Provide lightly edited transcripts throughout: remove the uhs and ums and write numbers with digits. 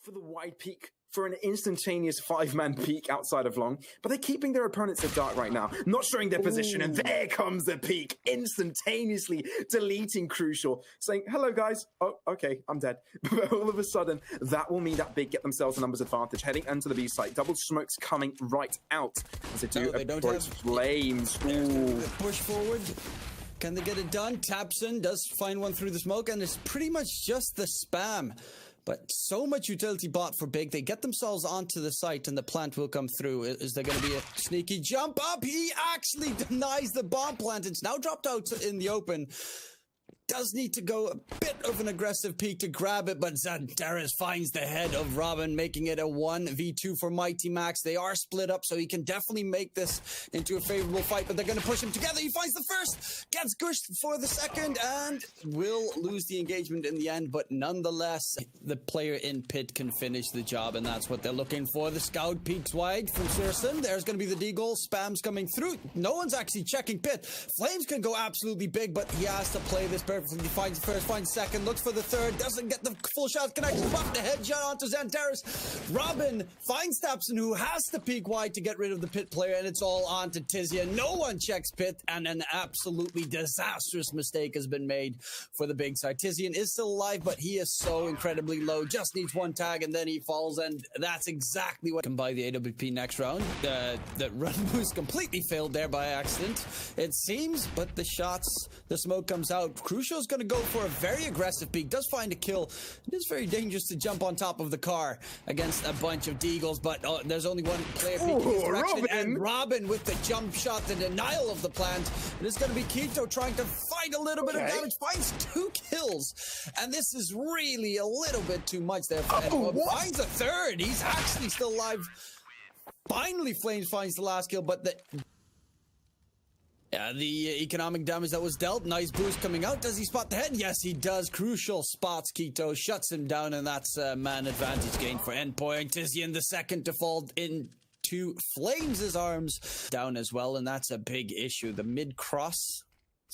for the wide peak for an instantaneous 5-man peak outside of long, but they're keeping their opponents in dark right now, not showing their position, and there comes the peak, instantaneously deleting Crucial, saying, hello guys, oh, okay, I'm dead. But all of a sudden, that will mean that Big get themselves a numbers advantage, heading into the B site. Double smokes coming right out, as they do approach Flames. Push forward. Can they get it done? Tapson does find one through the smoke, and it's pretty much just the spam. But so much utility bot for Big. They get themselves onto the site and the plant will come through. Is there going to be a sneaky jump up? He actually denies the bomb plant. It's now dropped out in the open. Does need to go a bit of an aggressive peek to grab it, but Xantares finds the head of Robin, making it a 1v2 for Mighty Max. They are split up, so he can definitely make this into a favorable fight, but they're going to push him together. He finds the first, gets gushed for the second, and will lose the engagement in the end, but nonetheless, the player in pit can finish the job, and that's what they're looking for. The scout peeks wide from Searson. There's going to be the deagle. Spam's coming through. No one's actually checking pit. Flames can go absolutely big, but he has to play this perfectly. He finds the first, finds second, looks for the third, doesn't get the full shot connection, but the headshot onto Xantares. Robin finds Tapson, who has to peek wide to get rid of the pit player, and it's all on to Tizian. No one checks pit, and an absolutely disastrous mistake has been made for the Big side. Tizian is still alive, but he is so incredibly low, just needs one tag, and then he falls, and that's exactly what can buy the AWP next round. The run boost completely failed there by accident, it seems, but the shots, the smoke comes out. Crucial's going to go for a very aggressive peek, does find a kill. It is very dangerous to jump on top of the car against a bunch of deagles, but there's only one player peeking his direction, and Robin with the jump shot, the denial of the plant. It is going to be Quito trying to find a little bit of damage, finds 2 kills, and this is really a little bit too much there for finds a third. He's actually still alive. Finally, Flames finds the last kill, but the economic damage that was dealt. Nice boost coming out. Does he spot the head? Yes, he does. Crucial spots Quito, shuts him down, and that's a man advantage gain for Endpoint. Tizian the second to fall into Flames' arms down as well, and that's a big issue. The mid-cross,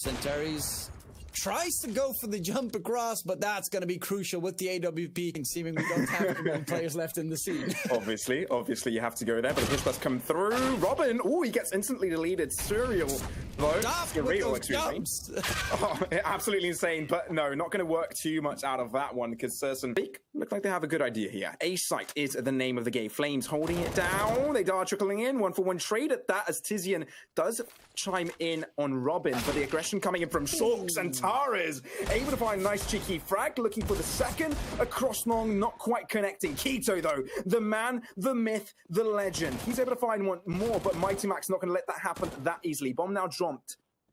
Xantares tries to go for the jump across, but that's going to be crucial with the AWP, and seemingly we don't have too many players left in the scene. Obviously you have to go there, but the push does come through. Robin, he gets instantly deleted. Surreal, though. Surreal, excuse me. Oh, absolutely insane, but no, not going to work too much out of that one, because Searson look like they have a good idea here. A site is the name of the game. Flames holding it down. They are trickling in. 1-for-1 trade at that, as Tizian does chime in on Robin, but the aggression coming in from Sorks, and Tares able to find a nice cheeky frag, looking for the second across long, not quite connecting. Quito, though, the man, the myth, the legend. He's able to find one more, but Mighty Max not going to let that happen that easily. Bomb now dropped.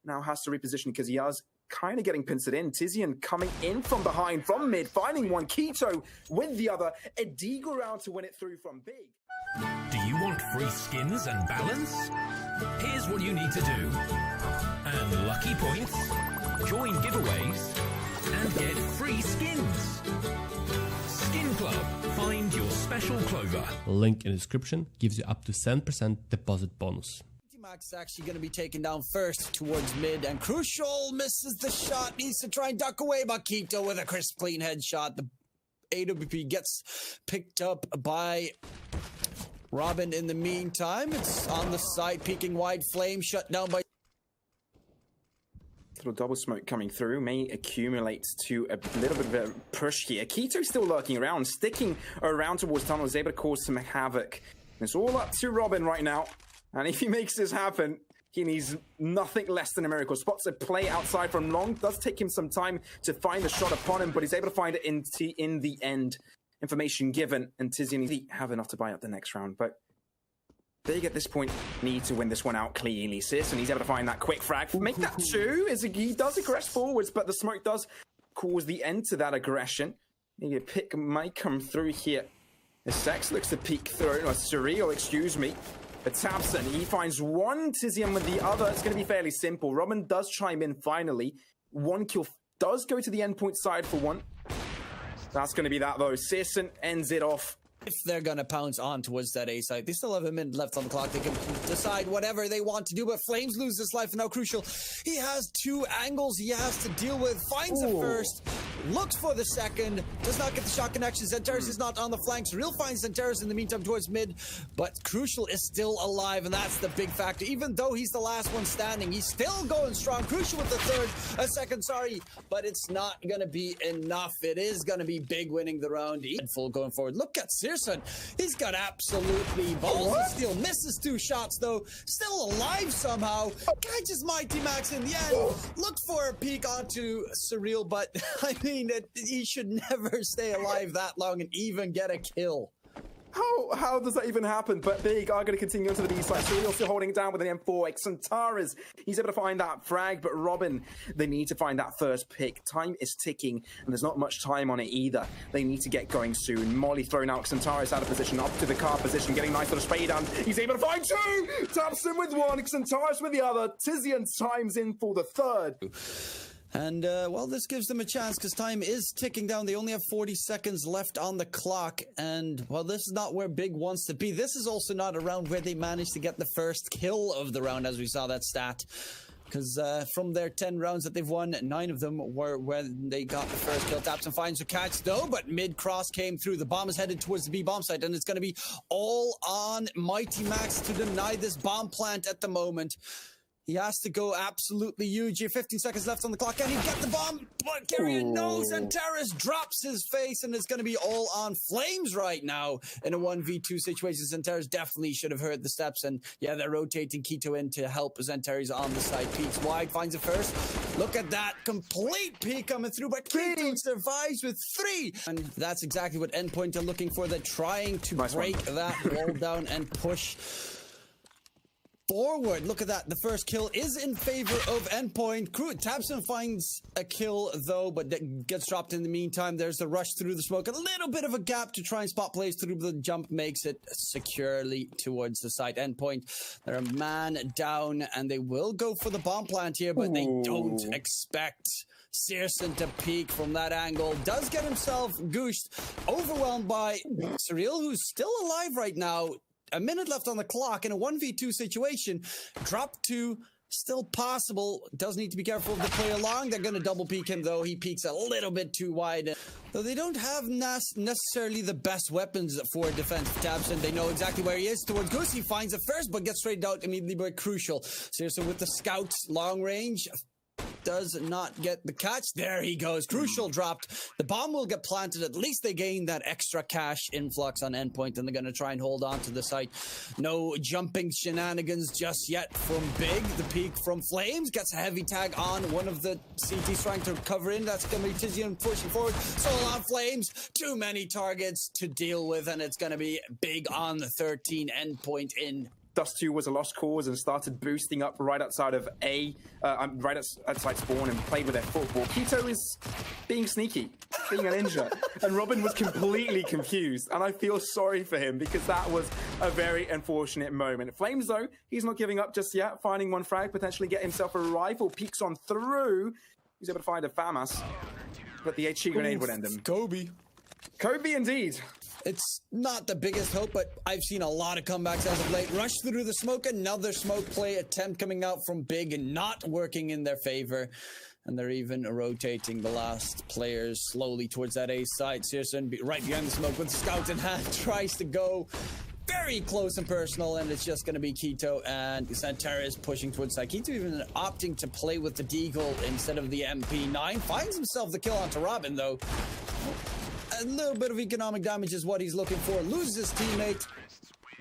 Now has to reposition because he is kind of getting pincered in. Tizian coming in from behind, from mid, finding one. Quito with the other. A deagle round to win it through from Big. Do you want free skins and balance? Here's what you need to do. And lucky points, join giveaways, and get free skins. Skin Club. Find your special clover. Link in the description gives you up to 7% deposit bonus. Max is actually going to be taken down first towards mid, and Crucial misses the shot, needs to try and duck away, but Quito with a crisp clean headshot. The AWP gets picked up by Robin in the meantime. It's on the side, peeking wide. Flame shut down by little double smoke coming through may accumulate to a little bit of a push here. Quito still lurking around, sticking around towards tunnel, is able to cause some havoc. It's all up to Robin right now, and if he makes this happen, he needs nothing less than a miracle. Spots a play outside from long. Does take him some time to find the shot upon him, but he's able to find it in the end. Information given, and Tizian have enough to buy out the next round, but Big at this point need to win this one out cleanly. Sis, and he's able to find that quick frag. Make that 2 as he does aggress forwards, but the smoke does cause the end to that aggression. Maybe a pick might come through here. The Sex looks to peek through, or Surreal, excuse me. But Tapson, he finds one, Tizian with the other. It's going to be fairly simple. Robin does chime in finally. 1 kill does go to the Endpoint side for one. That's going to be that, though. Searson ends it off. If they're going to pounce on towards that A side, they still have a minute left on the clock. They can decide whatever they want to do, but Flames lose his life, and now Crucial, he has 2 angles he has to deal with. Finds it first, looks for the second, does not get the shot connection. Xantares is not on the flanks. Real finds Xantares in the meantime towards mid, but Crucial is still alive, and that's the big factor. Even though he's the last one standing, he's still going strong. Crucial with the second, but it's not going to be enough. It is going to be Big winning the round. Full going forward. Look at Searson. He's got absolutely balls of steel. Misses 2 shots, though. Still alive somehow. Catches Mighty Max in the end. Look for a peek onto Surreal, but I mean, he should never stay alive that long and even get a kill. How does that even happen? But Big are going to continue onto the B side. Surreal still holding it down with an M4. Xantares, he's able to find that frag, but Robin, they need to find that first pick. Time is ticking, and there's not much time on it either. They need to get going soon. Molly thrown out, Xantares out of position, up to the car position, getting nice little spray down. He's able to find 2! Taps him with 1, Xantares with the other. Tizian times in for the third. And, well, this gives them a chance because time is ticking down. They only have 40 seconds left on the clock. And, well, this is not where Big wants to be. This is also not a round where they managed to get the first kill of the round, as we saw that stat. Because from their 10 rounds that they've won, 9 of them were when they got the first kill. Taps and finds a catch, though, but mid-cross came through. The bomb is headed towards the B bomb site, and it's going to be all on Mighty Max to deny this bomb plant at the moment. He has to go absolutely huge here. 15 seconds left on the clock. Can he get the bomb? But Carrier knows, and Terrace drops his face, and it's going to be all on Flames right now in a 1v2 situation. Xantares definitely should have heard the steps, and yeah, they're rotating Keto in to help Xantares on the side. Peeks wide, finds it first. Look at that complete peek coming through, but Keto survives with 3. And that's exactly what Endpoint are looking for. They're trying to break that wall down and push forward. Look at that. The first kill is in favor of Endpoint. Tabson finds a kill, though, but that gets dropped in the meantime. There's the rush through the smoke. A little bit of a gap to try and spot plays through. The jump makes it securely towards the site. Endpoint, they're a man down, and they will go for the bomb plant here, but they don't expect Searson to peek from that angle. Does get himself gooshed, overwhelmed by Surreal, who's still alive right now. A minute left on the clock in a 1v2 situation. Drop 2, still possible. Does need to be careful to play along. They're going to double peek him, though. He peeks a little bit too wide. Though they don't have necessarily the best weapons for defense. Tabson, they know exactly where he is. Towards Goose, he finds it first, but gets straight out immediately by Crucial. Seriously, with the scouts, long range, does not get the catch. There he goes. Crucial dropped. The bomb will get planted. At least they gain that extra cash influx on Endpoint, and they're going to try and hold on to the site. No jumping shenanigans just yet from Big. The peek from Flames gets a heavy tag on one of the CTs trying to cover in. That's going to be Tizian pushing forward. Solo on Flames. Too many targets to deal with, and it's going to be Big on the 13. Endpoint in. Dust 2 was a lost cause and started boosting up right outside of right outside spawn and played with their football. Keto is being sneaky, being a ninja, and Robin was completely confused, and I feel sorry for him because that was a very unfortunate moment. Flames, though, he's not giving up just yet, finding one frag, potentially get himself a rifle, peeks on through. He's able to find a FAMAS, but the HE grenade would end him. Kobe indeed. It's not the biggest hope, but I've seen a lot of comebacks as of late. Rush through the smoke, another smoke play attempt coming out from Big and not working in their favor. And they're even rotating the last players slowly towards that A side. Searson right behind the smoke with the scout in hand, tries to go very close and personal, and it's just going to be Keto and Xantares pushing towards side. Keto even opting to play with the Deagle instead of the MP9. Finds himself the kill onto Robin, though. A little bit of economic damage is what he's looking for. Loses his teammate.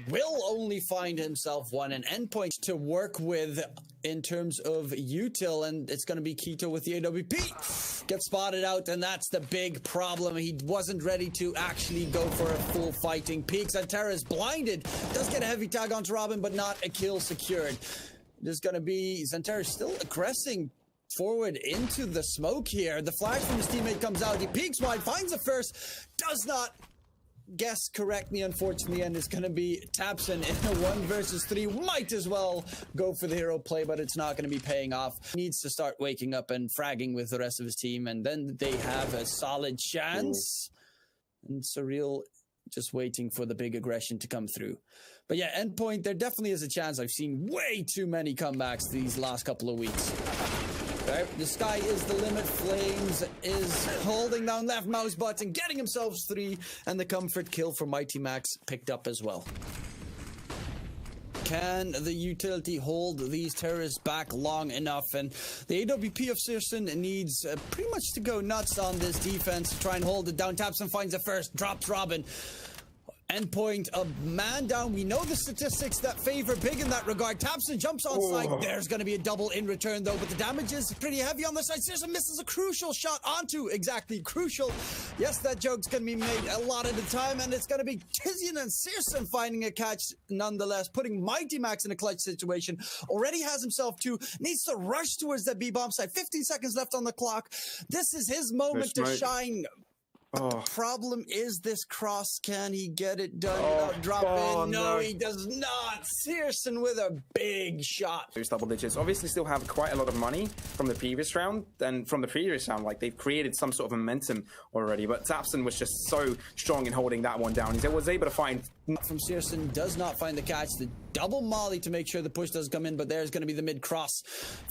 Will only find himself one, an Endpoint to work with in terms of util, and it's going to be Keto with the AWP. Gets spotted out, and that's the big problem. He wasn't ready to actually go for a full fighting peek. Xantares is blinded. Does get a heavy tag onto Robin, but not a kill secured. There's going to be Xantares still aggressing forward into the smoke here. The flash from his teammate comes out. He peeks wide, finds the first, does not guess correctly, unfortunately, and it's going to be Tabson in a 1 versus 3. Might as well go for the hero play, but it's not going to be paying off. He needs to start waking up and fragging with the rest of his team, and then they have a solid chance. And Surreal just waiting for the big aggression to come through. But yeah, Endpoint, there definitely is a chance. I've seen way too many comebacks these last couple of weeks. Right, the sky is the limit. Flames is holding down left mouse button, getting himself 3, and the comfort kill for Mighty Max picked up as well. Can the utility hold these terrorists back long enough? And the AWP of Searson needs pretty much to go nuts on this defense to try and hold it down. Tapson finds it first, drops Robin. Endpoint, a man down. We know the statistics that favor Big in that regard. Tapson jumps on site. There's going to be a double in return, though, but the damage is pretty heavy on the side. Searson misses a crucial shot onto, exactly, crucial. Yes, that joke's going to be made a lot of the time, and it's going to be Tizian and Searson finding a catch nonetheless, putting Mighty Max in a clutch situation. Already has himself 2, needs to rush towards that B-bomb site. 15 seconds left on the clock. This is his moment to shine. The problem is this cross. Can he get it done without dropping? No, he does not. Searson with a big shot. Those double digits obviously still have quite a lot of money from the previous round. And from the previous round, like, they've created some sort of momentum already. But Tapson was just so strong in holding that one down. He was able to find... From Searson, does not find the catch. The double molly to make sure the push does come in, but there's going to be the mid cross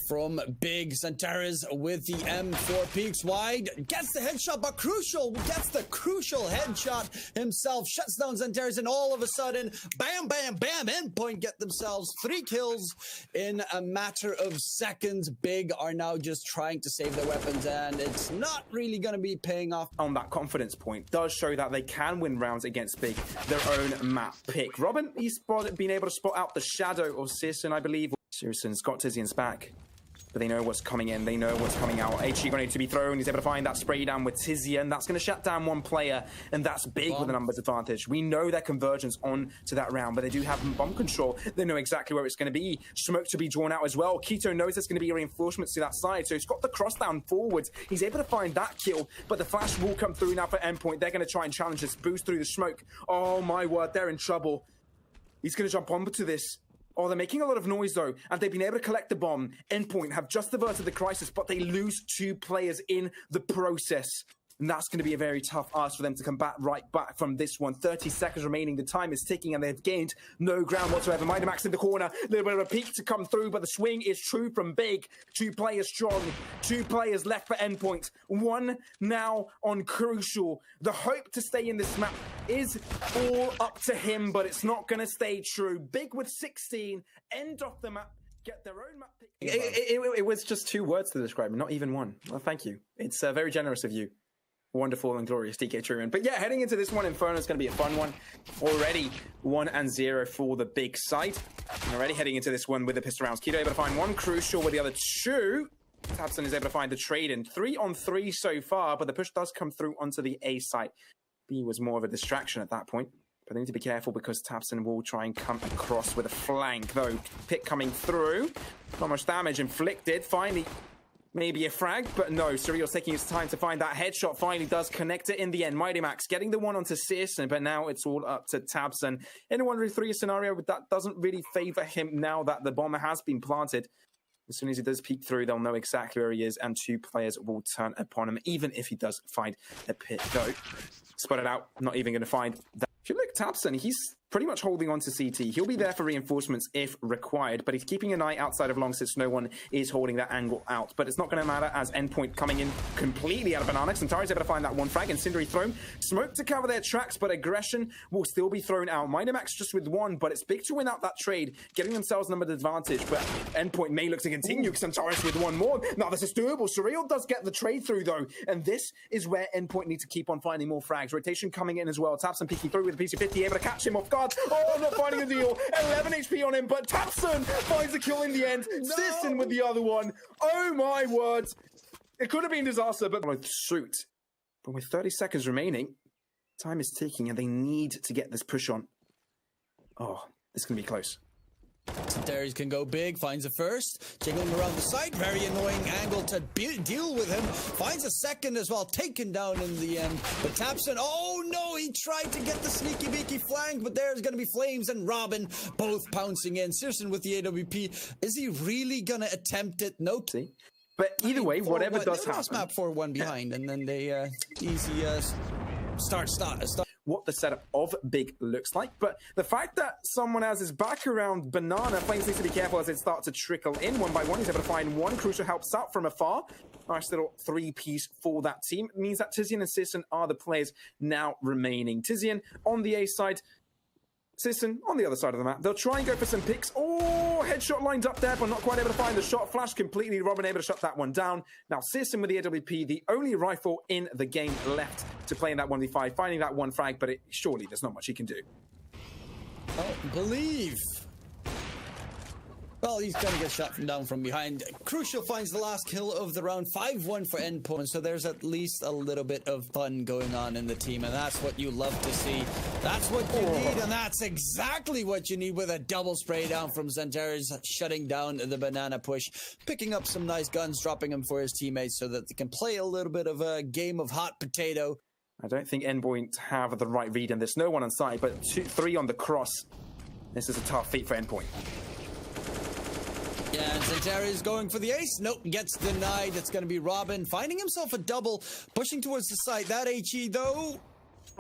from Big. Santares with the M4 peaks wide, gets the headshot, but crucial, gets the crucial headshot himself, shuts down Santares, and all of a sudden, bam, bam, bam, Endpoint get themselves 3 kills in a matter of seconds. Big are now just trying to save their weapons, and it's not really going to be paying off. On that confidence point, does show that they can win rounds against Big, their own map pick. Robin, he's been able to spot out the shadow of Searson, I believe. Searson's got Tizian's back, but they know what's coming in, they know what's coming out. HG going to be thrown, he's able to find that spray down with Tizian. That's going to shut down one player, and that's Big with a numbers advantage. We know their convergence on to that round, but they do have bomb control. They know exactly where it's going to be. Smoke to be drawn out as well. Keto knows there's going to be reinforcements to that side, so he's got the cross down forwards. He's able to find that kill, but the flash will come through now for Endpoint. They're going to try and challenge this boost through the smoke. Oh my word, they're in trouble. He's going to jump onto this. Oh, they're making a lot of noise, though, and they've been able to collect the bomb. Endpoint have just averted the crisis, but they lose 2 players in the process. And that's going to be a very tough ask for them to come right back from this one. 30 seconds remaining. The time is ticking, and they've gained no ground whatsoever. Mighty Max in the corner. A little bit of a peak to come through, but the swing is true from Big. 2 players strong. 2 players left for Endpoint. 1 now on Crucial. The hope to stay in this map is all up to him, but it's not going to stay true. Big with 16. End off the map. Get their own map pick. It was just 2 words to describe it, not even 1. Well, thank you. It's very generous of you. Wonderful and glorious TK Truman. But yeah, heading into this one, Inferno is going to be a fun one. Already 1-0 for the Big side. And already heading into this one with the pistol rounds. Keto able to find 1, Crucial with the other 2. Tapson is able to find the trade in. 3-on-3 so far, but the push does come through onto the A site. B was more of a distraction at that point. But they need to be careful because Tapson will try and come across with a flank, though. Pick coming through. Not much damage inflicted. Finally, maybe a frag, but no. Surreal's taking his time to find that headshot. Finally does connect it in the end. Mighty Max getting the one onto Searson, but now it's all up to Tapson. In a 1v3 scenario, but that doesn't really favor him now that the bomber has been planted. As soon as he does peek through, they'll know exactly where he is, and 2 players will turn upon him, even if he does find a pit, though. Spotted out, not even going to find that. If you look at Tapson, he's pretty much holding on to CT. He'll be there for reinforcements if required, but he's keeping an eye outside of long since no one is holding that angle out. But it's not going to matter as Endpoint coming in completely out of Banana. Santare's able to find that 1 frag. Incendiary thrown. Smoke to cover their tracks, but aggression will still be thrown out. Mighty Max just with 1, but it's Big to win out that trade, getting themselves numbered advantage. But Endpoint may look to continue. Santares with 1 more. Now this is doable. Surreal does get the trade through, though, and this is where Endpoint need to keep on finding more frags. Rotation coming in as well. Tapson peeking through with a PC-50, able to catch him off guard. Oh, not finding a deal. 11 HP on him, but Tapson finds the kill in the end. No. Searson with the other one. Oh my word. It could have been disaster, but with suit. But with 30 seconds remaining, time is ticking and they need to get this push on. Oh, this can be close. Santares can go big, finds a first, jiggling around the side, very annoying angle to deal with him, finds a second as well, taken down in the end, but Tapson, oh no, he tried to get the sneaky beaky flank, but there's gonna be Flames and Robin both pouncing in. Searson with the AWP, is he really gonna attempt it? Nope. See? But either way, whatever does happen. Map 4-1 behind, and then they easy start. what the setup of Big looks like. But the fact that someone has his back around Banana, Flames needs to be careful as it starts to trickle in one by one. He's able to find one. Crucial helps out from afar. Nice little 3-piece for that team. It means that Tizian and Sisson are the players now remaining. Tizian on the A side, Sisson on the other side of the map. They'll try and go for some picks. Oh, headshot lined up there, but not quite able to find the shot. Flash completely. Robin able to shut that one down. Now, Sisson with the AWP, the only rifle in the game left to play in that 1v5, finding that one frag, but surely there's not much he can do. Believe. Well, he's going to get shot from down from behind. Crucial finds the last kill of the round. 5-1 for Endpoint, so there's at least a little bit of fun going on in the team, and that's what you love to see. That's what you need, and that's exactly what you need with a double spray down from Xantares, shutting down the Banana push, picking up some nice guns, dropping them for his teammates so that they can play a little bit of a game of hot potato. I don't think Endpoint have the right read in this. No one on site, but 3 on the cross. This is a tough feat for Endpoint. Yeah, and Xantares going for the ace. Nope, gets denied. It's going to be Robin finding himself a double, pushing towards the site. That HE, though.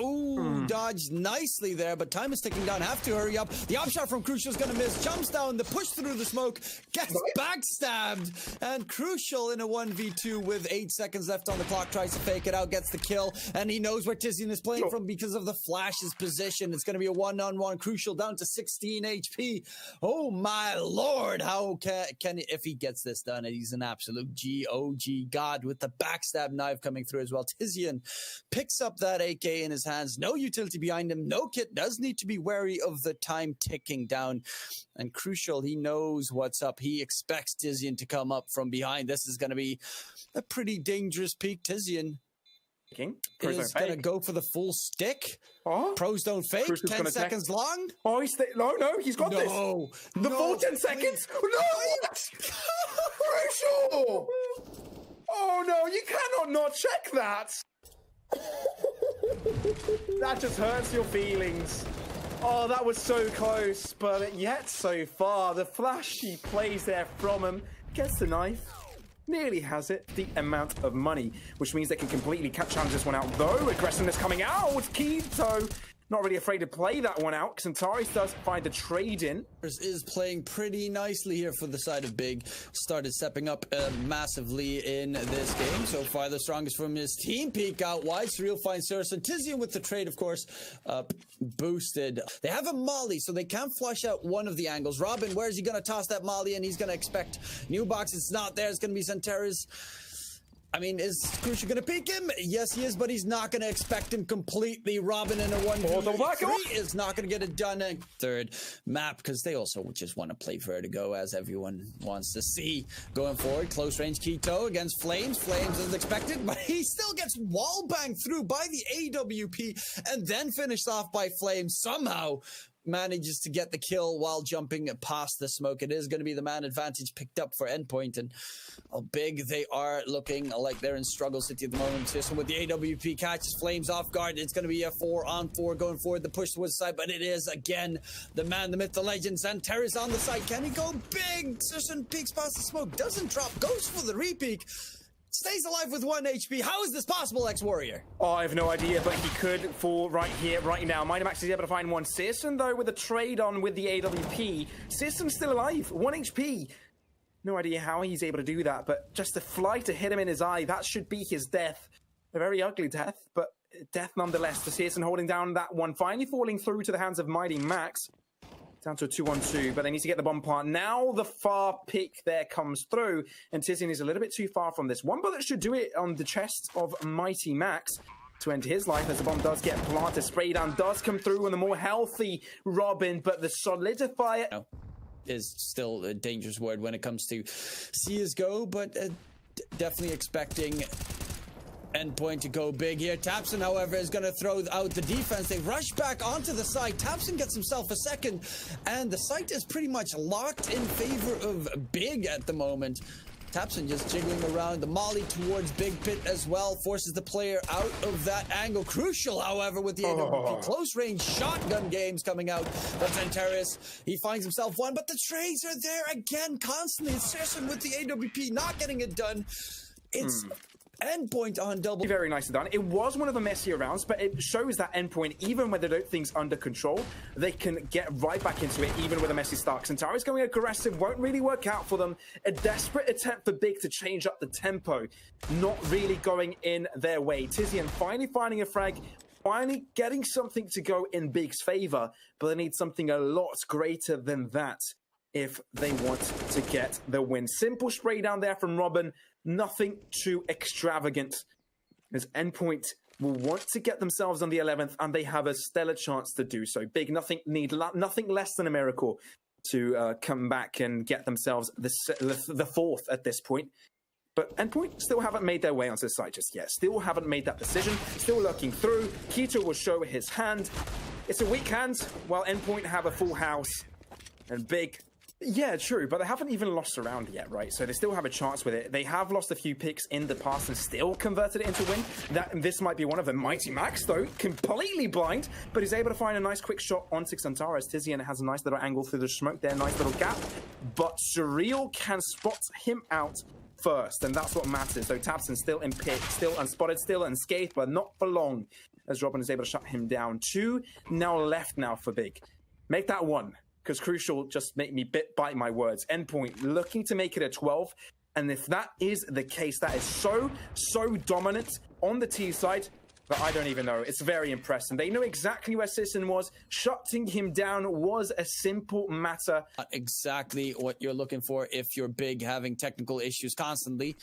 Ooh, dodged nicely there, but time is ticking down. Have to hurry up. The op shot from Crucial is going to miss. Jumps down, the push through the smoke, gets backstabbed. And Crucial in a 1v2 with 8 seconds left on the clock tries to fake it out, gets the kill, and he knows where Tizian is playing from because of the Flash's position. It's going to be a one-on-one. Crucial down to 16 HP. Oh my lord, how can if he gets this done, he's an absolute GOG god with the backstab knife coming through as well. Tizian picks up that AK in his hands, no utility behind him, no kit, does need to be wary of the time ticking down. And Crucial, he knows what's up. He expects Tizian to come up from behind. This is going to be a pretty dangerous peak. Tizian is going to go for the full stick. Pros don't fake. Crucial's 10 seconds long. Oh, no, he's got this. The full 10 seconds. No, Crucial. Oh no, you cannot not check that. That just hurts your feelings. Oh, that was so close, but yet so far. The flashy plays there from him. Gets the knife. Nearly has it. The amount of money, which means they can completely challenge this one out. Though, aggressiveness coming out. Keto not really afraid to play that one out. Xantares does find the trade in. Is playing pretty nicely here for the side of Big. Started stepping up massively in this game. So far, the strongest from his team. Peek out wide. Surreal finds Saracen. Tizian with the trade, of course, boosted. They have a molly, so they can flush out one of the angles. Robin, where is he going to toss that molly? And he's going to expect new box. It's not there. It's going to be Xantares. I mean, is Crucial going to peek him? Yes, he is, but he's not going to expect him completely. Robin in a 1v3 is not going to get it done in third map because they also just want to play Vertigo, as everyone wants to see going forward. Close range Keto against Flames. Flames as expected, but he still gets wall banged through by the AWP and then finished off by Flames. Somehow manages to get the kill while jumping past the smoke. It is going to be the man advantage picked up for Endpoint, and Big, they are looking like they're in struggle city at the moment. System with the AWP catches Flames off guard. It's going to be a 4-on-4 going forward. The push towards the side, but it is again the man, the myth, the legend. Xantares on the side. Can he go Big? Sisson peeks past the smoke, doesn't drop, goes for the repeak. Stays alive with 1 HP. How is this possible, X-Warrior? Oh, I have no idea, but he could fall right here, right now. Mighty Max is able to find one. Sisson, though, with a trade on with the AWP. Sisson's still alive. 1 HP. No idea how he's able to do that, but just the fly to hit him in his eye, that should be his death. A very ugly death, but death nonetheless. The Sisson holding down that one, finally falling through to the hands of Mighty Max. Down to a 2-on-2, but they need to get the bomb plant. Now the far pick there comes through, and Tizian is a little bit too far from this. One bullet should do it on the chest of Mighty Max to end his life as the bomb does get planted. Spray down does come through on the more healthy Robin, but the solidifier is still a dangerous word when it comes to CSGO, but definitely expecting Endpoint to go big here. Tapson, however, is going to throw out the defense. They rush back onto the site. Tapson gets himself a second, and the site is pretty much locked in favor of Big at the moment. Tapson just jiggling around. The molly towards Big Pit as well forces the player out of that angle. Crucial, however, with the AWP. Close range shotgun games coming out. But Xantares, he finds himself one, but the trades are there again constantly. It's Sisson with the AWP not getting it done. It's Endpoint on double. Very nicely done. It was one of the messier rounds, but it shows that Endpoint, even when they don't things under control, they can get right back into it, even with a messy start. Centauri's going aggressive, won't really work out for them. A desperate attempt for Big to change up the tempo, not really going in their way. Tizian finally finding a frag, finally getting something to go in Big's favor, but they need something a lot greater than that if they want to get the win. Simple spray down there from Robin, nothing too extravagant, as Endpoint will want to get themselves on the 11th, and they have a stellar chance to do so. Big, nothing less than a miracle to come back and get themselves the 4th at this point. But Endpoint still haven't made their way onto the site just yet. Still haven't made that decision. Still lurking through. Keto will show his hand. It's a weak hand, while Endpoint have a full house. And Big, yeah, true, but they haven't even lost a round yet, right? So they still have a chance with it. They have lost a few picks in the past and still converted it into win. This might be one of them. Mighty Max, though, completely blind, but he's able to find a nice quick shot onto Xantara as Tizian has a nice little angle through the smoke there, nice little gap. But Surreal can spot him out first, and that's what matters. So tabseN still in pit, still unspotted, still unscathed, but not for long, as Robin is able to shut him down. 2 now left now for Big. Make that 1. Because Crucial just make me bite my words. Endpoint looking to make it a 12. And if that is the case, that is so dominant on the T side that I don't even know. It's very impressive. They know exactly where Citizen was. Shutting him down was a simple matter. Not exactly what you're looking for if you're Big, having technical issues constantly.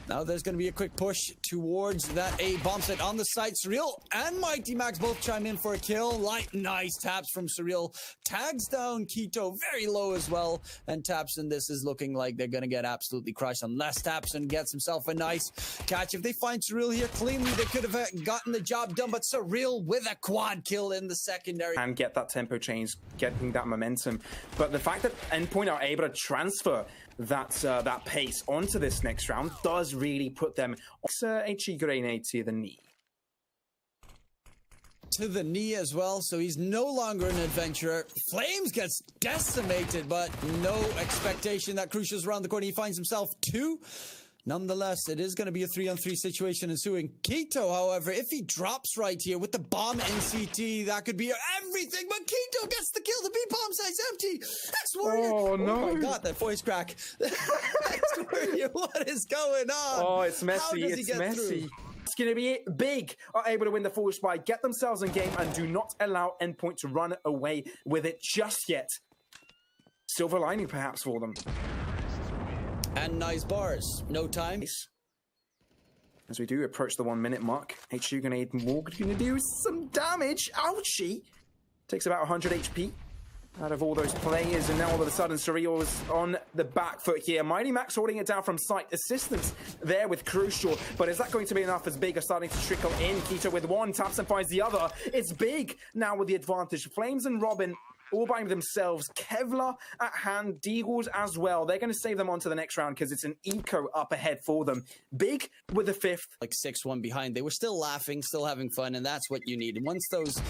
Now there's going to be a quick push towards that A bomb site on the site. Surreal and Mighty Max both chime in for a kill. Nice taps from Surreal. Tags down Keto very low as well. And tabseN, this is looking like they're going to get absolutely crushed unless tabseN gets himself a nice catch. If they find Surreal here cleanly, they could have gotten the job done, but Surreal with a quad kill in the secondary. And get that tempo change, getting that momentum. But the fact that Endpoint are able to transfer that pace onto this next round does really put them HE grenade to the knee. To the knee as well, so he's no longer an adventurer. Flames gets decimated, but no expectation that Crucial's around the corner. He finds himself 2. Nonetheless, it is going to be a 3-on-3 situation ensuing. Keto, however, if he drops right here with the bomb in CT, that could be everything. But Keto gets the kill. The B-bomb site's empty. That's Warrior. Oh, no. Oh, my God, that voice crack. That's Warrior. What is going on? Oh, it's messy. How does he get messy. through? It's going to be it. Big are able to win the forward spy, get themselves in game, and do not allow Endpoint to run away with it just yet. Silver lining, perhaps, for them. And nice bars. No time. As we do approach the 1-minute mark, HU Grenade Morgan going to do some damage. Ouchie! Takes about 100 HP out of all those players, and now all of a sudden Surreal is on the back foot here. Mighty Max holding it down from sight. Assistance there with Crucial, but is that going to be enough as Big are starting to trickle in? Keto with 1, tabseN finds the other. It's Big now with the advantage. Flames and Robin all by themselves. Kevlar at hand, Deagles as well. They're going to save them on to the next round because it's an eco up ahead for them. Big with the 5th. Like 6-1 behind. They were still laughing, still having fun, and that's what you need. And once those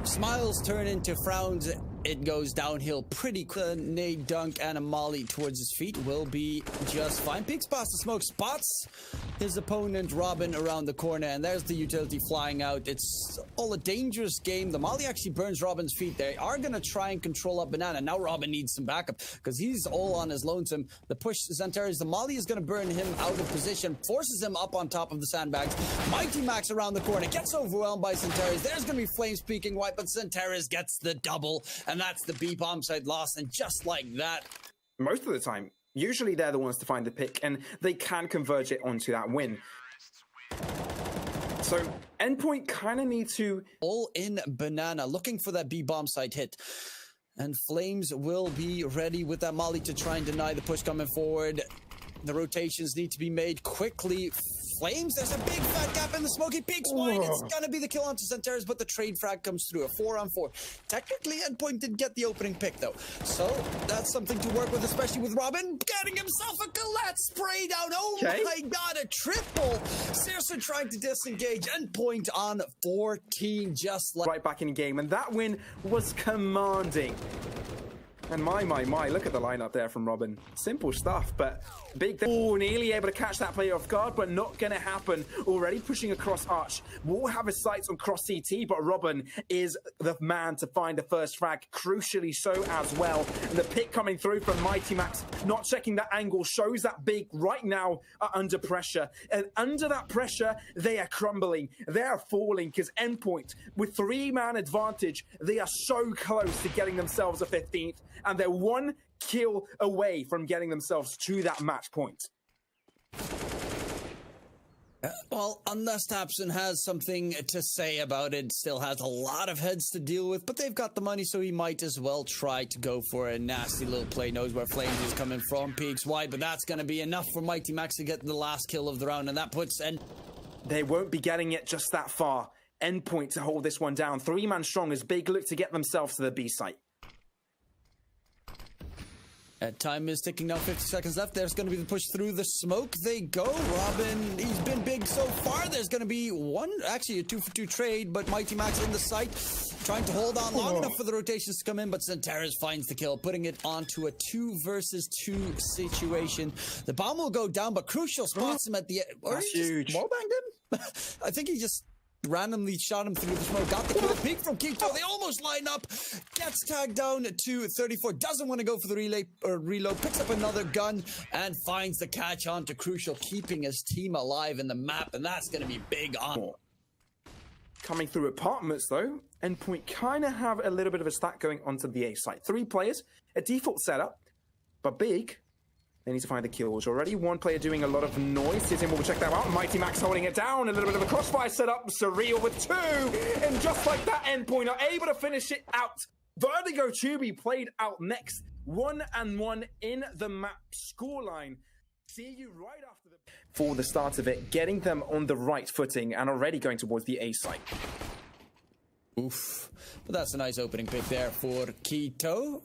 smiles turn into frowns, it goes downhill pretty quick. A nade dunk and a molly towards his feet will be just fine. Big spots the smoke, spots his opponent Robin around the corner, and there's the utility flying out. It's all a dangerous game. The molly actually burns Robin's feet. They are going to try and control up Banana. Now Robin needs some backup because he's all on his lonesome. The push Xantares, the molly is going to burn him out of position, forces him up on top of the sandbags. Mighty Max around the corner gets overwhelmed by Xantares. There's going to be flames peeking white, but Xantares gets the double, and that's the B bomb side loss. And just like that, most of the time, usually they're the ones to find the pick, and they can converge it onto that win. So Endpoint kind of need to all in Banana, looking for that B bomb site hit. And Flames will be ready with that molly to try and deny the push coming forward. The rotations need to be made quickly. Flames, there's a big fat gap in the smoke. He peeks wide. It's gonna be the kill onto Xantares, but the trade frag comes through. A 4-on-4. Technically, Endpoint did get the opening pick, though. So that's something to work with, especially with Robin getting himself a Colette spray down. Oh my God, a triple. Seriously trying to disengage. Endpoint on 14, just like right back in game, and that win was commanding. And my, look at the lineup there from Robin. Simple stuff, but big. Oh, nearly able to catch that player off guard, but not going to happen. Already pushing across Arch. Will have his sights on cross CT, but Robin is the man to find the first frag. Crucially so as well. And the pick coming through from Mighty Max, not checking that angle, shows that Big right now are under pressure. And under that pressure, they are crumbling. They are falling because Endpoint, with 3-man advantage, they are so close to getting themselves a 15th. And they're 1 kill away from getting themselves to that match point. Well, unless Tapson has something to say about it, still has a lot of heads to deal with, but they've got the money, so he might as well try to go for a nasty little play. Knows where Flames is coming from, peeks wide, but that's going to be enough for Mighty Max to get the last kill of the round, and that puts... They won't be getting it just that far. Endpoint to hold this one down. 3-man strong as Big look to get themselves to the B site. Time is ticking now, 50 seconds left. There's going to be the push through the smoke. They go. Robin, he's been big so far. There's going to be actually a 2-for-2 trade, but Mighty Max in the site, trying to hold on long enough for the rotations to come in, but Santaris finds the kill, putting it onto a 2 versus 2 situation. The bomb will go down, but Crucial spots him at the end. That's huge. Wallbanged him? I think he just randomly shot him through the smoke, got the kill, peek from Kito, they almost line up, gets tagged down to 34, doesn't want to go for the reload, picks up another gun, and finds the catch onto Crucial, keeping his team alive in the map, and that's going to be big on. Coming through apartments though, Endpoint kind of have a little bit of a stack going onto the A site. 3 players, a default setup, but Big, they need to find the kills. Already 1 player doing a lot of noise. Citizen will check that out. Mighty Max holding it down. A little bit of a crossfire setup. Surreal with 2. And just like that, Endpoint are able to finish it out. Vertigo to be played out next. 1-1 in the map scoreline. See you right after for the start of it. Getting them on the right footing and already going towards the A site. Oof. But that's a nice opening pick there for Kito.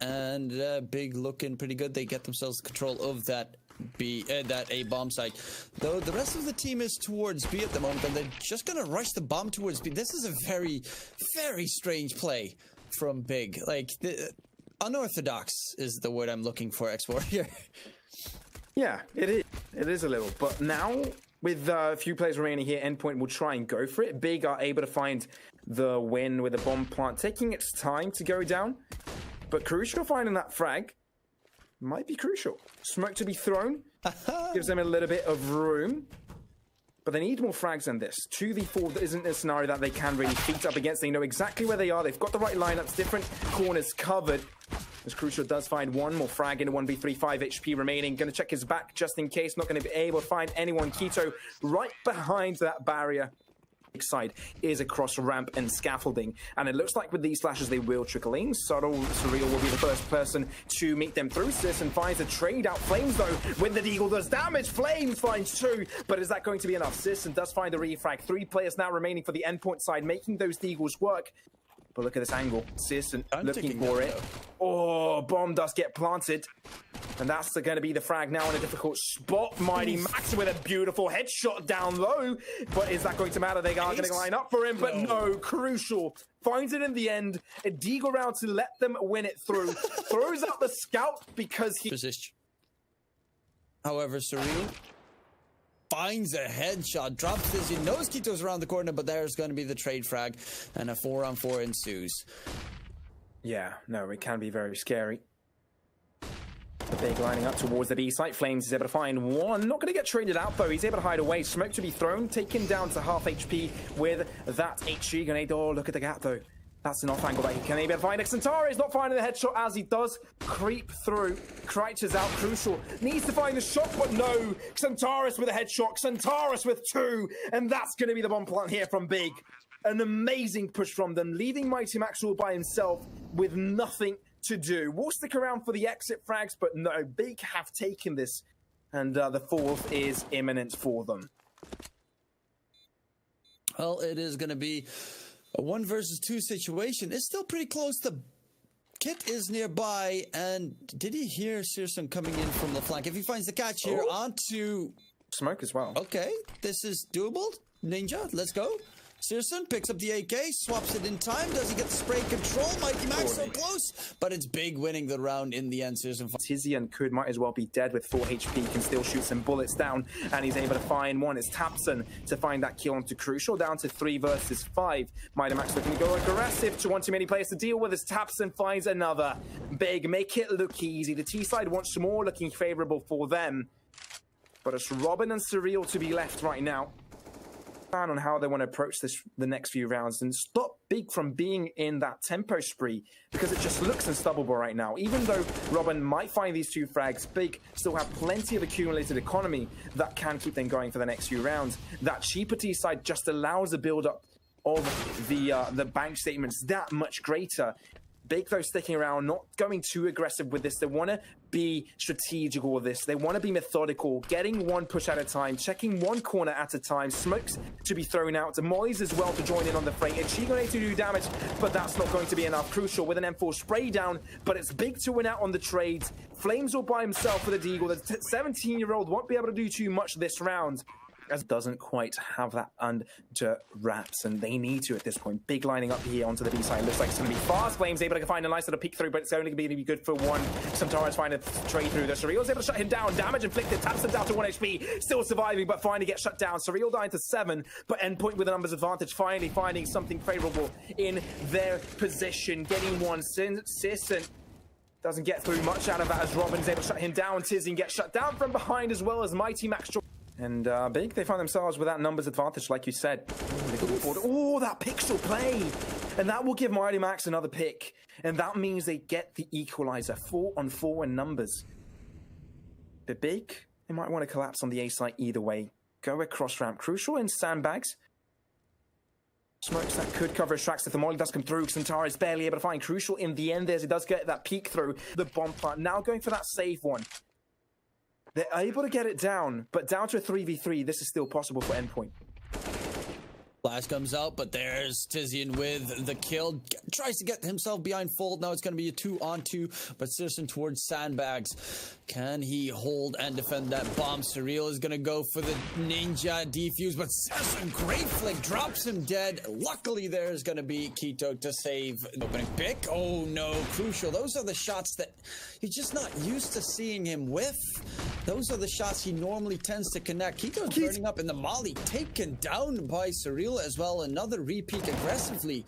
And Big looking pretty good. They get themselves control of that A bomb site. Though the rest of the team is towards B at the moment, and they're just going to rush the bomb towards B. This is a very, very strange play from Big. Like, unorthodox is the word I'm looking for, X-Warrior. Yeah, it is. It is a little. But now, with a few players remaining here, Endpoint will try and go for it. Big are able to find the win with the bomb plant, taking its time to go down. But Crucial finding that frag might be crucial. Smoke to be thrown. Gives them a little bit of room. But they need more frags than this. 2v4 isn't a scenario that they can really feet up against. They know exactly where they are. They've got the right lineups, different corners covered. As Crucial does find 1 more frag in a 1v3, 5 HP remaining. Going to check his back just in case. Not going to be able to find anyone. Kito right behind that barrier. Side is across ramp and scaffolding, and it looks like with these flashes they will trickle in. Subtle Surreal will be the first person to meet them through. Sis and finds a trade out. Flames though, when the Deagle does damage, Flames finds 2, but is that going to be enough? Sis and does find the refrag. 3 players now remaining for the Endpoint side, making those Deagles work. But look at this angle. Sisson looking for it. Oh, bomb does get planted. And that's going to be the frag now in a difficult spot. Mighty Max with a beautiful headshot down low. But is that going to matter? They are going to line up for him. But no, Crucial finds it in the end. A Deagle round to let them win it through. Throws out the scout because he... Position. However, Surreal finds a headshot, drops this. He knows Kito's around the corner, but there's going to be the trade frag, and a 4-on-4 ensues. Yeah, no, it can be very scary. The Big lining up towards the B site. Flames is able to find 1. Not going to get traded out, though. He's able to hide away. Smoke to be thrown, taken down to half HP with that HG grenade. Oh, look at the gap, though. That's an off angle that he can able to find. Xantares not finding the headshot as he does creep through. Crouches out. Crucial needs to find the shot, but no. Xantares with a headshot. Xantares with 2. And that's going to be the bomb plant here from Big. An amazing push from them, leaving Mighty Max all by himself with nothing to do. We'll stick around for the exit frags, but no. Big have taken this. And the 4th is imminent for them. Well, it is going to be a 1 versus 2 situation. It's still pretty close. The Kit is nearby, and did he hear Searson coming in from the flank? If he finds the catch here onto... Smoke as well. Okay, this is doable. Ninja, let's go. Searson picks up the AK, swaps it in time. Does he get the spray control? Mighty Max so close, but it's Big winning the round in the end. Searson. Tizian could might as well be dead with 4 HP, can still shoot some bullets down, and he's able to find one. It's Tapson to find that kill onto Crucial, down to 3 versus 5. Mighty Max looking to go aggressive to one too many players to deal with as Tapson finds another. Big, make it look easy. The T-side wants more, looking favorable for them. But it's Robin and Surreal to be left right now. Plan on how they want to approach the next few rounds and stop Big from being in that tempo spree, because it just looks unstoppable right now. Even though Robin might find these 2 frags, Big still have plenty of accumulated economy that can keep them going for the next few rounds. That cheaper T side just allows the build up of the bank statements that much greater. Big, though, sticking around, not going too aggressive with this. They want to be strategical with this. They want to be methodical, getting 1 push at a time, checking 1 corner at a time. Smokes to be thrown out. Mollies as well to join in on the fray. Ichigo to do damage, but that's not going to be enough. Crucial with an M4 spray down, but it's Big to win out on the trades. Flames all by himself with a deagle. The 17-year-old won't be able to do too much this round, as doesn't quite have that under wraps, and they need to at this point. Big lining up here onto the B side. Looks like it's going to be fast. Flames able to find a nice little peek through, but it's only going to be good for 1. Samtara's finding a trade through. The Surreal's able to shut him down. Damage inflicted. Taps him down to 1 HP. Still surviving, but finally gets shut down. Surreal dying to 7, but Endpoint with a numbers advantage. Finally finding something favorable in their position. Getting 1. Sisson doesn't get through much out of that as Robin's able to shut him down. Tizian gets shut down from behind, as well as Mighty Max. And Big, they find themselves with that numbers advantage, like you said. Oh, that pixel play! And that will give Mighty Max another pick. And that means they get the equalizer. 4-on-4 in numbers. But Big, they might want to collapse on the A site either way. Go across ramp. Crucial in sandbags. Smokes that could cover his tracks if the molly does come through. Xantara is barely able to find Crucial in the end. He does get that peek through the bomb plant. Now going for that save one. They're able to get it down, but down to a 3v3, this is still possible for Endpoint. Flash comes out, but there's Tizian with the kill. Tries to get himself behind Fold. Now it's going to be a 2-on-2, but Searson towards sandbags. Can he hold and defend that bomb? Surreal is going to go for the ninja defuse, but Searson, great flick, drops him dead. Luckily, there's going to be Quito to save the opening pick. Oh no, Crucial. Those are the shots that you're just not used to seeing him whiff. Those are the shots he normally tends to connect. Quito's burning up in the molly, taken down by Surreal as well. Another repeat aggressively.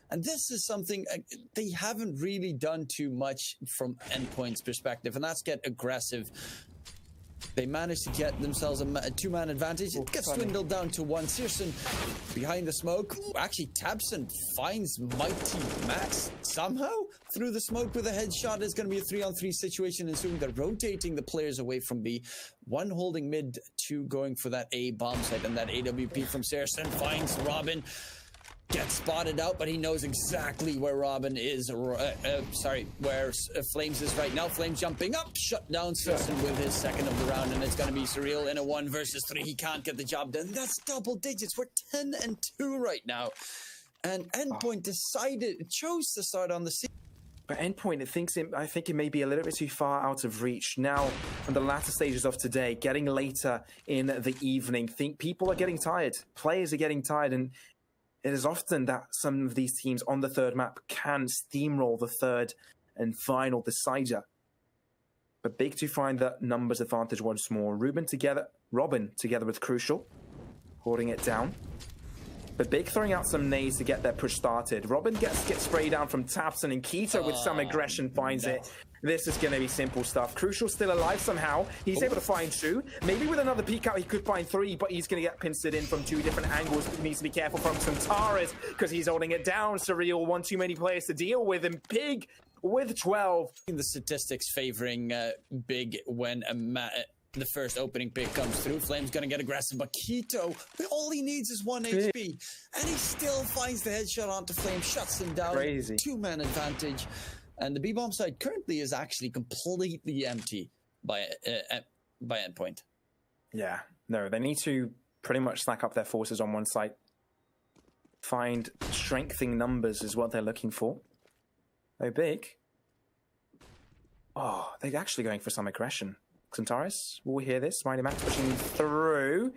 And this is something they haven't really done too much from Endpoint's perspective, and that's get aggressive. They managed to get themselves a 2-man advantage. It gets dwindled down to 1. Searson behind the smoke. Actually, Tabson finds Mighty Max somehow through the smoke with a headshot. It's going to be a 3-on-3 situation ensuing. They're rotating the players away from B. 1 holding mid, 2 going for that A bomb site, and that AWP from Searson finds Robin. Gets spotted out, but he knows exactly where Robin is. Where Flames is right now. Flames jumping up, shut down Searson with his second of the round, and it's going to be Surreal in a 1 versus 3. He can't get the job done. That's double digits. We're 10-2 right now, and Endpoint chose to start on the scene. But Endpoint, I think it may be a little bit too far out of reach. Now, in the latter stages of today, getting later in the evening, people are getting tired. Players are getting tired, and it is often that some of these teams on the third map can steamroll the third and final decider. But Big to find that numbers advantage once more. Robin together with Crucial, holding it down. But Big throwing out some nades to get their push started. Robin gets sprayed down from Tapson, and Quito with some aggression finds it. This is going to be simple stuff. Crucial still alive somehow. He's able to find 2. Maybe with another peek out, he could find 3, but he's going to get pincered in from 2 different angles. He needs to be careful from Xantaras because he's holding it down. Surreal, 1 too many players to deal with, and Big with 12. The statistics favoring Big when the first opening pick comes through. Flame's gonna get aggressive, but Quito, all he needs is 1 HP, and he still finds the headshot onto Flame, shuts him down. Crazy. 2-man advantage, and the B-bomb side currently is actually completely empty by Endpoint. Yeah, no, they need to pretty much stack up their forces on one side. Find strengthening numbers is what they're looking for. They're Big. Oh, they're actually going for some aggression. Xantaras, will we hear this? Mighty Max pushing through.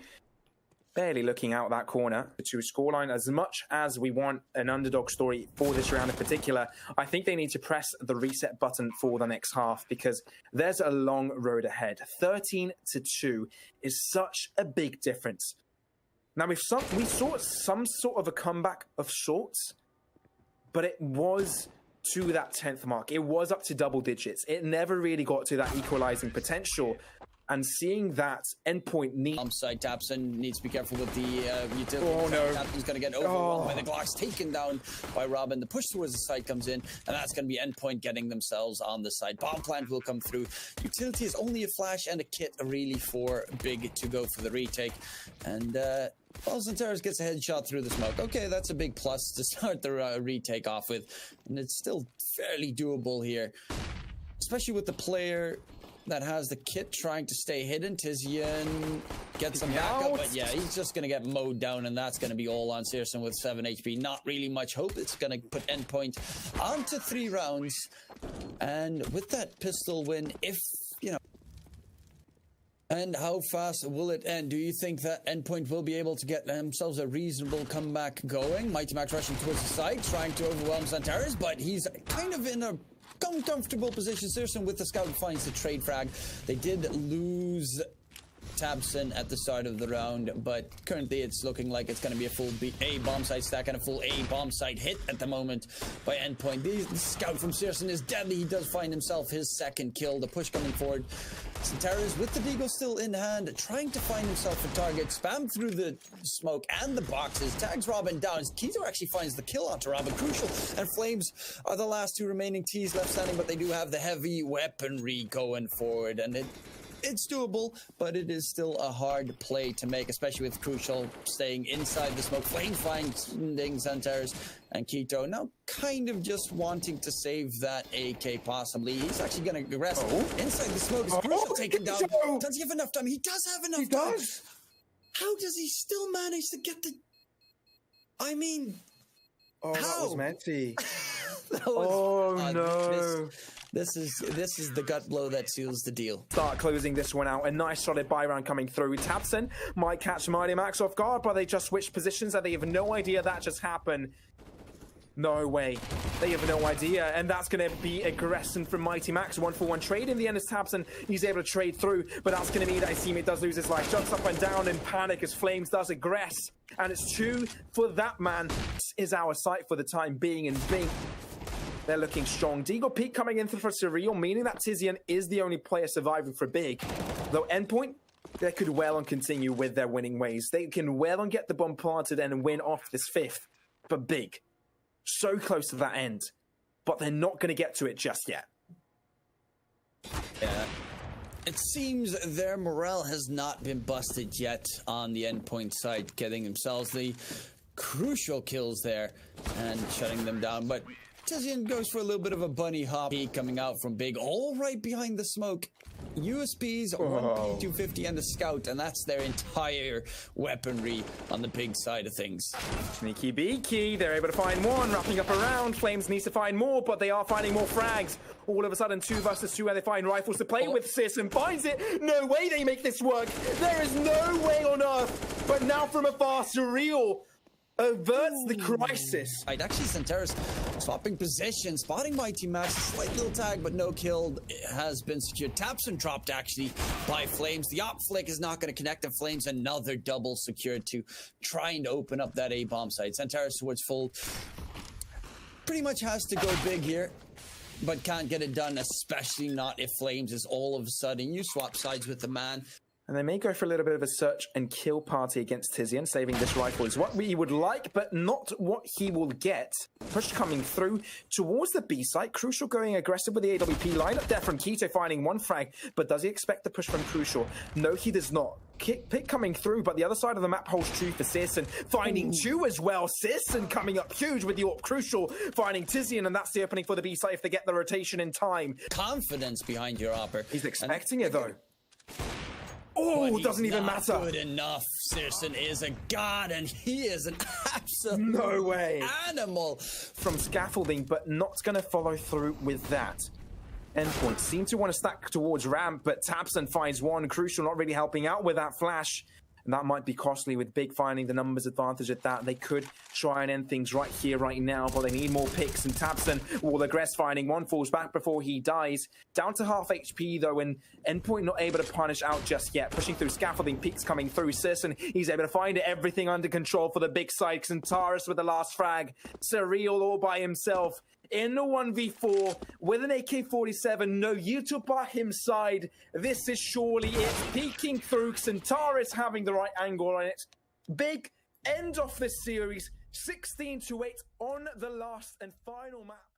barely looking out that corner to scoreline. As much as we want an underdog story for this round in particular, I think they need to press the reset button for the next half because there's a long road ahead. 13-2 is such a big difference. Now, we saw some sort of a comeback of sorts, but it was to that 10th mark. It was up to double digits. It never really got to that equalizing potential. And seeing that Endpoint Side Tapson needs to be careful with the utility. Oh, no. Tapson's going to get overwhelmed by the Glocks, taken down by Robin. The push towards the side comes in, and that's going to be Endpoint getting themselves on the side. Bomb plant will come through. Utility is only a flash and a kit, really, for Big to go for the retake. And Santaris gets a headshot through the smoke. Okay, that's a big plus to start the retake off with. And it's still fairly doable here, especially with the player that has the kit trying to stay hidden. Tizian gets some backup, but yeah, he's just going to get mowed down, and that's going to be all on Searson with 7 HP. Not really much hope. It's going to put Endpoint onto 3 rounds, and with that pistol win, if, you know... And how fast will it end? Do you think that Endpoint will be able to get themselves a reasonable comeback going? Mighty Max rushing towards the side, trying to overwhelm Santaris, but he's kind of in a uncomfortable position. Searson with the scout finds the trade frag. They did lose Tabson at the start of the round, but currently it's looking like it's going to be a full A bomb site stack and a full A bomb site hit at the moment by Endpoint. The scout from Searson is deadly. He does find himself his second kill. The push coming forward. Santaris with the Deagle still in hand, trying to find himself a target. Spam through the smoke and the boxes. Tags Robin down. Keto actually finds the kill onto Robin. Crucial. And Flames are the last 2 remaining T's left standing, but they do have the heavy weaponry going forward. And it's doable, but it is still a hard play to make, especially with Crucial staying inside the smoke. Flame finding Santaris, and Keto now kind of just wanting to save that AK possibly. He's actually going to rest inside the smoke. Is Crucial taken down? Does he have enough time? He does have enough time. Does. How does he still manage to get the... I mean... Oh, how? That was Menti. No. This is the gut blow that seals the deal. Start closing this one out. A nice solid buy round coming through. Tabson might catch Mighty Max off guard, but they just switched positions and they have no idea that just happened. No way. They have no idea. And that's going to be aggression from Mighty Max. 1-for-1 trade in the end as Tabson. He's able to trade through, but that's going to mean that his teammate does lose his life. Jumps up and down in panic as Flames does aggress. And it's 2 for that man. This is our sight for the time being, and Bing, they're looking strong. Deagle peak coming in for Surreal, meaning that Tizian is the only player surviving for Big. Though Endpoint, they could well on continue with their winning ways. They can well on get the bomb planted and win off this 5th. But Big, so close to that end. But they're not going to get to it just yet. Yeah. It seems their morale has not been busted yet on the Endpoint side, getting themselves the crucial kills there and shutting them down. But Tizian goes for a little bit of a bunny hop. He coming out from Big, all right behind the smoke. USPs, 1P250 and the scout, and that's their entire weaponry on the Big side of things. Sneaky beaky, they're able to find one, wrapping up around. Flames needs to find more, but they are finding more frags. All of a sudden, 2 versus 2, and they find rifles to play with. Searson finds it. No way they make this work. There is no way on earth. But now from afar, Surreal averts the crisis. Right, actually, Santaris swapping position, spotting Mighty Max, slight little tag, but no kill has been secured. Tapson dropped actually by Flames. The op flick is not going to connect the Flames. Another double secured to trying to open up that A-bomb site. Santaris towards full. Pretty much has to go big here, but can't get it done, especially not if Flames is all of a sudden. You swap sides with the man. And they may go for a little bit of a search and kill party against Tizian. Saving this rifle is what we would like, but not what he will get. Push coming through towards the B site. Crucial going aggressive with the AWP lineup there from Keto, finding 1 frag. But does he expect the push from Crucial? No, he does not. Pick coming through, but the other side of the map holds true for Searson. Finding 2 as well. Searson coming up huge with the AWP. Crucial finding Tizian, and that's the opening for the B site if they get the rotation in time. Confidence behind your opper. He's expecting it though. Oh, doesn't even matter. Good enough. Searson is a god, and he is an absolute no way animal from scaffolding, but not going to follow through with that. Endpoint seem to want to stack towards ramp, but Tapson finds 1. Crucial not really helping out with that flash. And that might be costly with Big finding the numbers advantage at that. They could try and end things right here, right now, but they need more picks. And Tabson will aggress finding one, falls back before he dies. Down to half HP though, and Endpoint not able to punish out just yet. Pushing through scaffolding, peaks coming through. Sisson, he's able to find everything under control for the big side. Xantares with the last frag. Surreal all by himself. In the 1v4 with an AK-47, no YouTube by his side. This is surely it. Peeking through, Xantares having the right angle on it. Big end of this series, 16-8 on the last and final map.